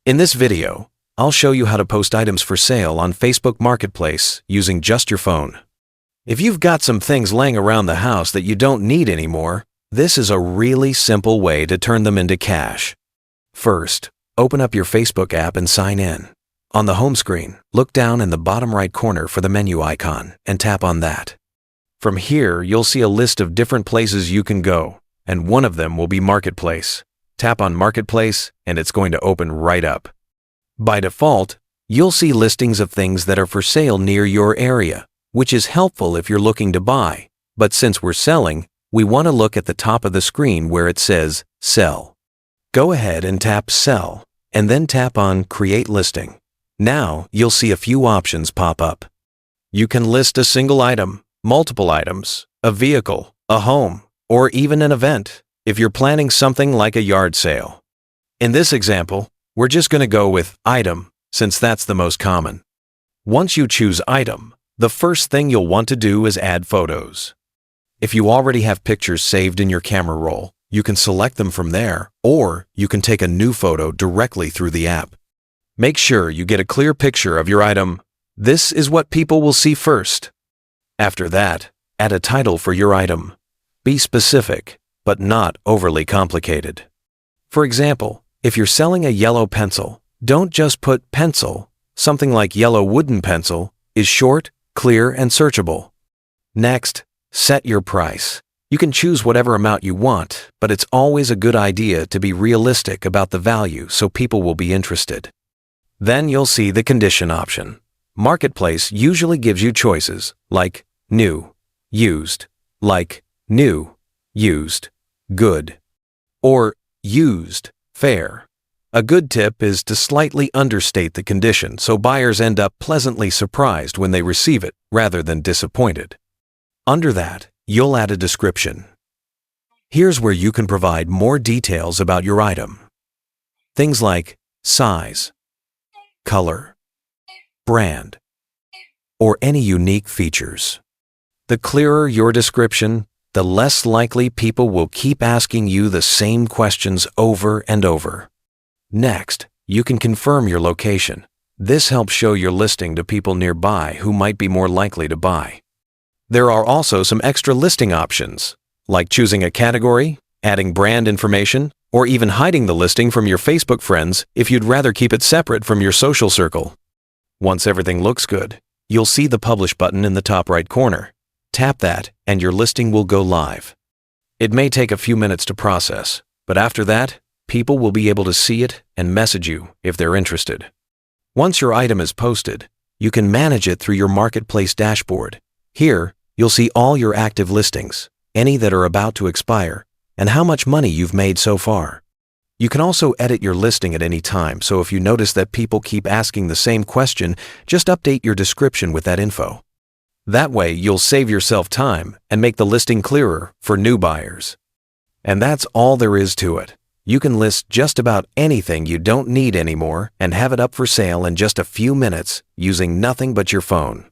In this video, I'll show you how to post items for sale on Facebook Marketplace using just your phone. If you've got some things laying around the house that you don't need anymore, this is a really simple way to turn them into cash. First, open up your Facebook app and sign in. On the home screen, look down in the bottom right corner for the menu icon and tap on that. From here, you'll see a list of different places you can go, and one of them will be Marketplace. Tap on Marketplace, and it's going to open right up. By default, you'll see listings of things that are for sale near your area, which is helpful if you're looking to buy. But since we're selling, we want to look at the top of the screen where it says Sell. Go ahead and tap Sell, and then tap on Create Listing. Now, you'll see a few options pop up. You can list a single item, multiple items, a vehicle, a home, or even an event, if you're planning something like a yard sale. In this example, we're just going to go with Item, since that's the most common. Once you choose Item, the first thing you'll want to do is add photos. If you already have pictures saved in your camera roll, you can select them from there, or you can take a new photo directly through the app. Make sure you get a clear picture of your item. This is what people will see first. After that, add a title for your item. Be specific, but not overly complicated. For example, if you're selling a yellow pencil, don't just put pencil. Something like yellow wooden pencil is short, clear, and searchable. Next, set your price. You can choose whatever amount you want, but it's always a good idea to be realistic about the value so people will be interested. Then you'll see the condition option. Marketplace usually gives you choices like new, used, like new, used, good, or used, fair. A good tip is to slightly understate the condition so buyers end up pleasantly surprised when they receive it rather than disappointed. Under that, you'll add a description. Here's where you can provide more details about your item. Things like size, color, brand, or any unique features. The clearer your description, the less likely people will keep asking you the same questions over and over. Next, you can confirm your location. This helps show your listing to people nearby who might be more likely to buy. There are also some extra listing options, like choosing a category, adding brand information, or even hiding the listing from your Facebook friends if you'd rather keep it separate from your social circle. Once everything looks good, you'll see the Publish button in the top right corner. Tap that and your listing will go live. It may take a few minutes to process, but after that, people will be able to see it and message you if they're interested. Once your item is posted, you can manage it through your Marketplace dashboard. Here, you'll see all your active listings, any that are about to expire, and how much money you've made so far. You can also edit your listing at any time, so if you notice that people keep asking the same question, just update your description with that info. That way, you'll save yourself time and make the listing clearer for new buyers. And that's all there is to it. You can list just about anything you don't need anymore and have it up for sale in just a few minutes using nothing but your phone.